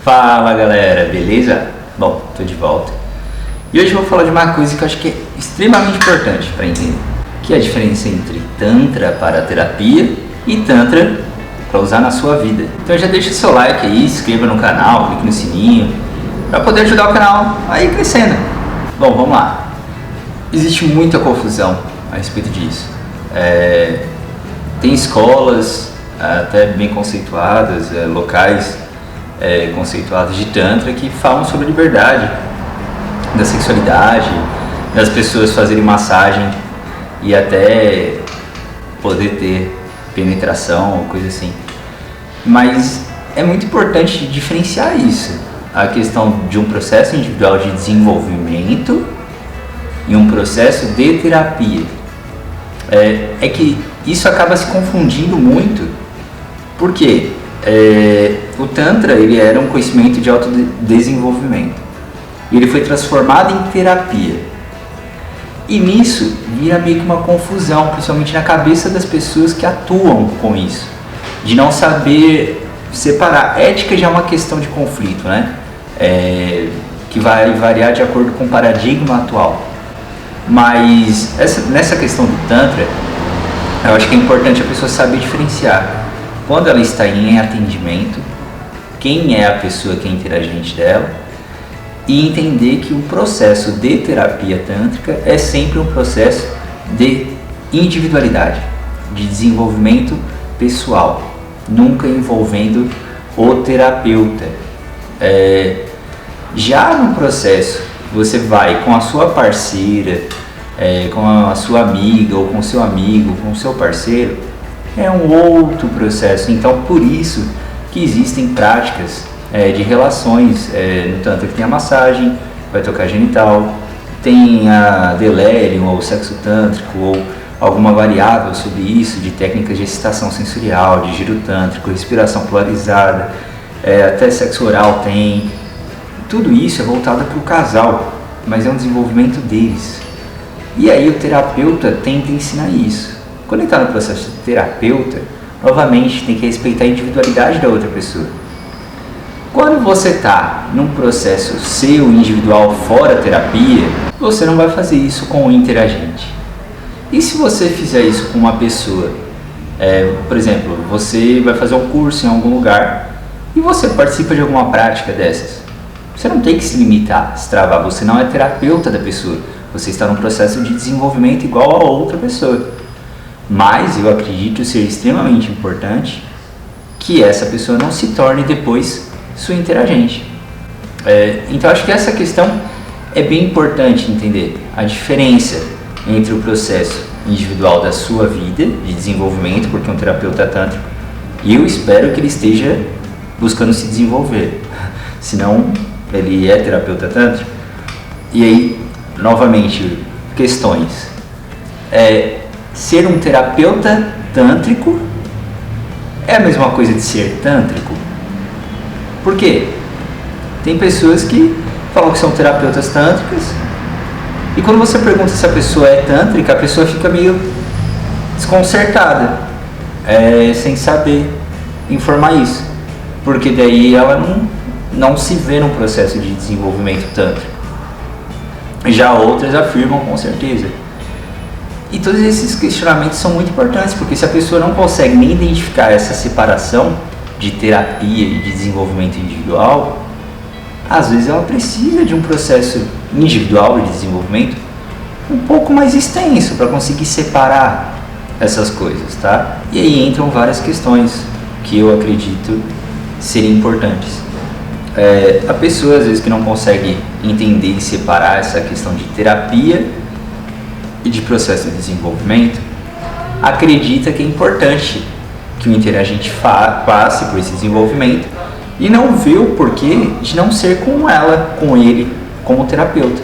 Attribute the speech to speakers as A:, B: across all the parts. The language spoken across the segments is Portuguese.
A: Fala galera, beleza? Bom, tô de volta. E hoje eu vou falar de uma coisa que eu acho que é extremamente importante para entender, que é a diferença entre Tantra para terapia e Tantra para usar na sua vida. Então já deixa o seu like aí, se inscreva no canal, clique no sininho, para poder ajudar o canal a ir crescendo. Bom, vamos lá. Existe muita confusão a respeito disso. Tem escolas até bem conceituadas, locais conceituados de Tantra que falam sobre a liberdade da sexualidade, das pessoas fazerem massagem e até poder ter penetração ou coisa assim. Mas é muito importante diferenciar isso, a questão de um processo individual de desenvolvimento e um processo de terapia. É que isso acaba se confundindo muito, porque o Tantra ele era um conhecimento de autodesenvolvimento e ele foi transformado em terapia, e nisso vira meio que uma confusão, principalmente na cabeça das pessoas que atuam com isso, de não saber separar. Ética já é uma questão de conflito, né? Que vai variar de acordo com o paradigma atual, mas nessa questão do Tantra eu acho que é importante a pessoa saber diferenciar quando ela está em atendimento, quem é a pessoa que é interagente dela, e entender que o processo de terapia tântrica é sempre um processo de individualidade, de desenvolvimento pessoal, nunca envolvendo o terapeuta. Já no processo, você vai com a sua parceira, com a sua amiga, ou com o seu amigo, com o seu parceiro, é um outro processo. Então, por isso que existem práticas de relações no Tantra, que tem a massagem, vai tocar genital, tem a delirium ou sexo tântrico, ou alguma variável sobre isso, de técnicas de excitação sensorial, de giro tântrico, respiração polarizada, até sexo oral tem. Tudo isso é voltado para o casal, mas é um desenvolvimento deles. E aí o terapeuta tenta ensinar isso. Quando ele está no processo de terapeuta, novamente tem que respeitar a individualidade da outra pessoa. Quando você está num processo seu, individual, fora terapia, você não vai fazer isso com o interagente. E se você fizer isso com uma pessoa, por exemplo, você vai fazer um curso em algum lugar e você participa de alguma prática dessas, você não tem que se limitar, se travar, você não é terapeuta da pessoa, você está num processo de desenvolvimento igual a outra pessoa. Mas eu acredito ser extremamente importante que essa pessoa não se torne depois sua interagente. Então acho que essa questão é bem importante entender a diferença entre o processo individual da sua vida de desenvolvimento, porque um terapeuta tântrico, e eu espero que ele esteja buscando se desenvolver, senão ele é terapeuta tântrico. E aí, novamente, questões. Ser um terapeuta tântrico é a mesma coisa de ser tântrico? Por quê? Tem pessoas que falam que são terapeutas tântricas, e quando você pergunta se a pessoa é tântrica, a pessoa fica meio desconcertada, sem saber informar isso, porque daí ela não se vê num processo de desenvolvimento tântrico. Já outras afirmam com certeza. E todos esses questionamentos são muito importantes, porque se a pessoa não consegue nem identificar essa separação de terapia e de desenvolvimento individual, às vezes ela precisa de um processo individual de desenvolvimento um pouco mais extenso para conseguir separar essas coisas, tá? E aí entram várias questões que eu acredito serem importantes. A pessoa às vezes que não consegue entender e separar essa questão de terapia e de processo de desenvolvimento, acredita que é importante que o interagente passe por esse desenvolvimento e não vê o porquê de não ser com ela, com ele, como terapeuta.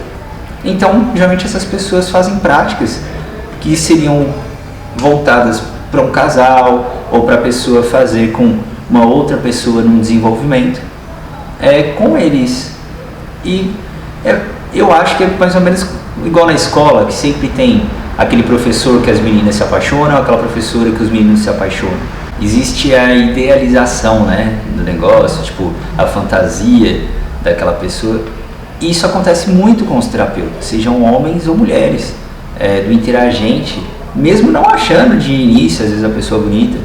A: Então, geralmente essas pessoas fazem práticas que seriam voltadas para um casal ou para a pessoa fazer com uma outra pessoa num desenvolvimento com eles. E eu acho que é mais ou menos igual na escola, que sempre tem aquele professor que as meninas se apaixonam, aquela professora que os meninos se apaixonam. Existe a idealização, né, do negócio, tipo a fantasia daquela pessoa. E isso acontece muito com os terapeutas, sejam homens ou mulheres, do interagente, mesmo não achando de início, às vezes a pessoa é bonita,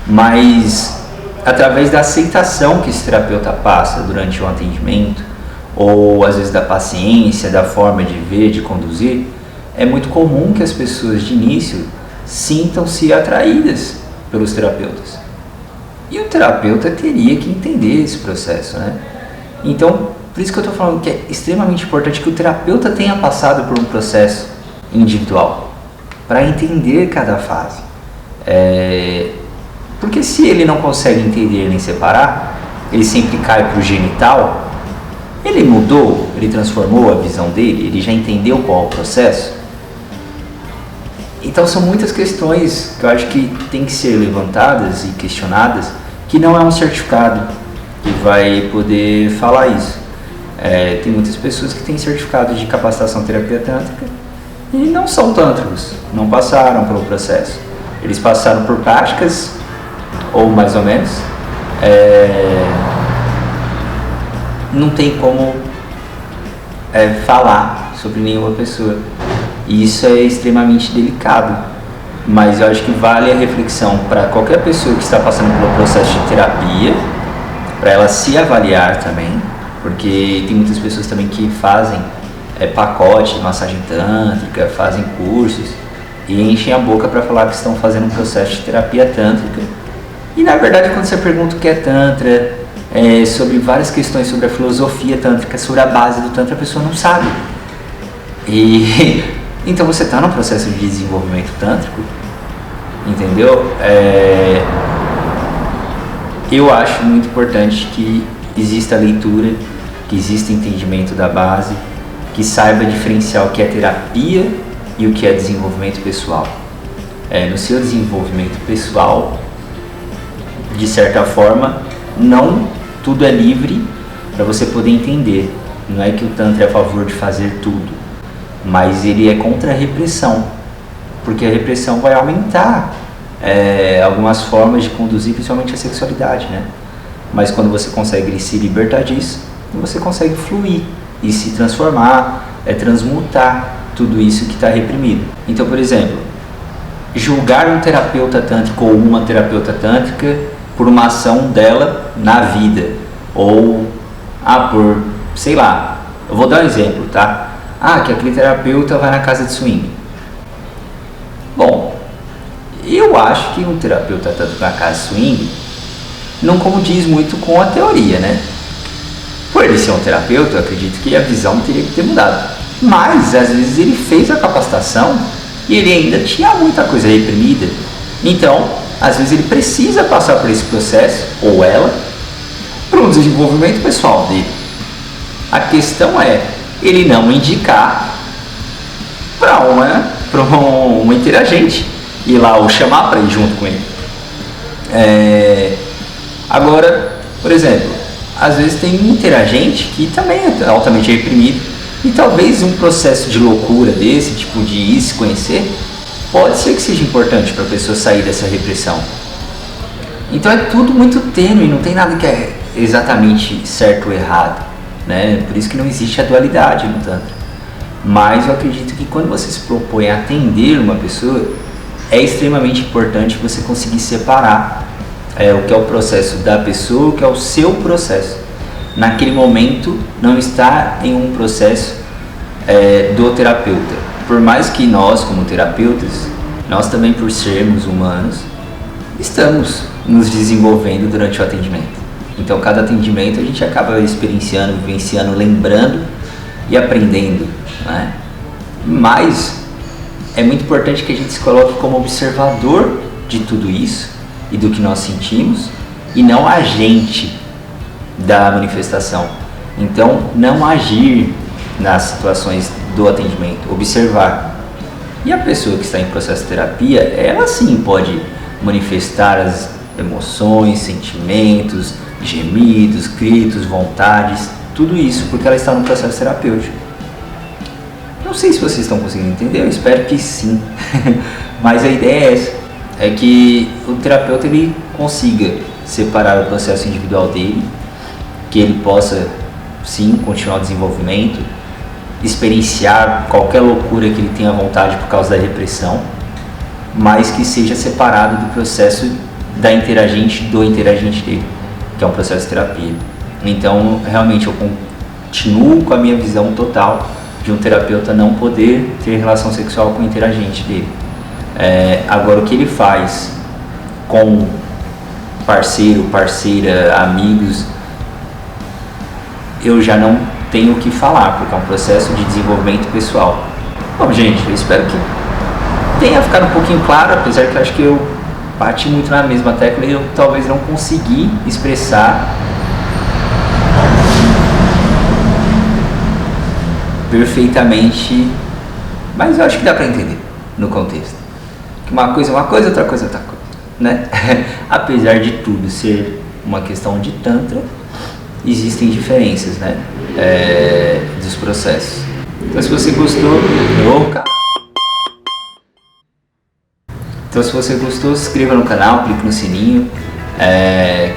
A: mas através da aceitação que esse terapeuta passa durante o atendimento, ou às vezes da paciência, da forma de ver, de conduzir, é muito comum que as pessoas de início sintam-se atraídas pelos terapeutas. E o terapeuta teria que entender esse processo, né? Então, por isso que eu estou falando que é extremamente importante que o terapeuta tenha passado por um processo individual, para entender cada fase. Porque se ele não consegue entender nem separar, ele sempre cai para o genital, ele mudou, ele transformou a visão dele, ele já entendeu qual é o processo. Então são muitas questões que eu acho que tem que ser levantadas e questionadas, que não é um certificado que vai poder falar isso. Tem muitas pessoas que têm certificado de capacitação terapia tântrica e não são tântricos, não passaram pelo processo. Eles passaram por práticas, ou mais ou menos, não tem como falar sobre nenhuma pessoa. E isso é extremamente delicado, mas eu acho que vale a reflexão para qualquer pessoa que está passando pelo processo de terapia, para ela se avaliar também, porque tem muitas pessoas também que fazem pacote de massagem tântrica, fazem cursos e enchem a boca para falar que estão fazendo um processo de terapia tântrica. E na verdade, quando você pergunta o que é Tantra, sobre várias questões sobre a filosofia tântrica, sobre a base do Tantra, a pessoa não sabe. E então você está no processo de desenvolvimento tântrico, entendeu? Eu acho muito importante que exista leitura, que exista entendimento da base, que saiba diferenciar o que é terapia e o que é desenvolvimento pessoal. No seu desenvolvimento pessoal, de certa forma, não tudo é livre para você poder entender. Não é que o Tantra é a favor de fazer tudo, mas ele é contra a repressão, porque a repressão vai aumentar algumas formas de conduzir, principalmente a sexualidade, né? Mas quando você consegue se libertar disso, você consegue fluir e se transformar, transmutar tudo isso que está reprimido. Então, por exemplo, julgar um terapeuta tântrico ou uma terapeuta tântrica por uma ação dela na vida, ou por, sei lá, eu vou dar um exemplo, tá? Que aquele terapeuta vai na casa de swing. Bom, eu acho que um terapeuta tântrico na casa de swing não condiz muito com a teoria, né? Por ele ser um terapeuta, eu acredito que a visão teria que ter mudado. Mas, às vezes, ele fez a capacitação e ele ainda tinha muita coisa reprimida. Então, às vezes, ele precisa passar por esse processo, ou ela, para um desenvolvimento pessoal dele. A questão é ele não indicar para uma interagente, ir lá ou chamar para ir junto com ele. Agora, por exemplo, às vezes tem um interagente que também é altamente reprimido, e talvez um processo de loucura desse, tipo de ir se conhecer, pode ser que seja importante para a pessoa sair dessa repressão. Então é tudo muito tênue, não tem nada que é exatamente certo ou errado, né? Por isso que não existe a dualidade no Tantra. Mas eu acredito que quando você se propõe a atender uma pessoa, é extremamente importante você conseguir separar o que é o processo da pessoa, o que é o seu processo. Naquele momento, não está em um processo do terapeuta. Por mais que nós, como terapeutas, nós também, por sermos humanos, estamos nos desenvolvendo durante o atendimento. Então, cada atendimento a gente acaba experienciando, vivenciando, lembrando e aprendendo, né? Mas é muito importante que a gente se coloque como observador de tudo isso e do que nós sentimos, e não agente da manifestação. Então, não agir nas situações do atendimento, observar. E a pessoa que está em processo de terapia, ela sim pode manifestar as emoções, sentimentos, gemidos, gritos, vontades, tudo isso porque ela está no processo terapêutico. Não sei se vocês estão conseguindo entender, eu espero que sim. Mas a ideia é essa, é que o terapeuta ele consiga separar o processo individual dele, que ele possa sim continuar o desenvolvimento, experienciar qualquer loucura que ele tenha vontade por causa da depressão, mas que seja separado do processo da interagente, do interagente dele, que é um processo de terapia. Então, realmente, eu continuo com a minha visão total de um terapeuta não poder ter relação sexual com o interagente dele. Agora, o que ele faz com parceiro, parceira, amigos, eu já não tenho o que falar, porque é um processo de desenvolvimento pessoal. Bom, gente, eu espero que tenha ficado um pouquinho claro, apesar que eu acho que eu bati muito na mesma tecla e eu talvez não consegui expressar perfeitamente, mas eu acho que dá pra entender no contexto. Que uma coisa é uma coisa, outra coisa é outra coisa, né? Apesar de tudo ser uma questão de tantra, existem diferenças, né? Dos processos. Então, se você gostou, se inscreva no canal, clique no sininho,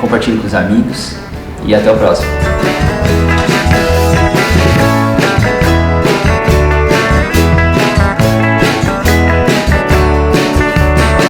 A: compartilhe com os amigos e até o próximo.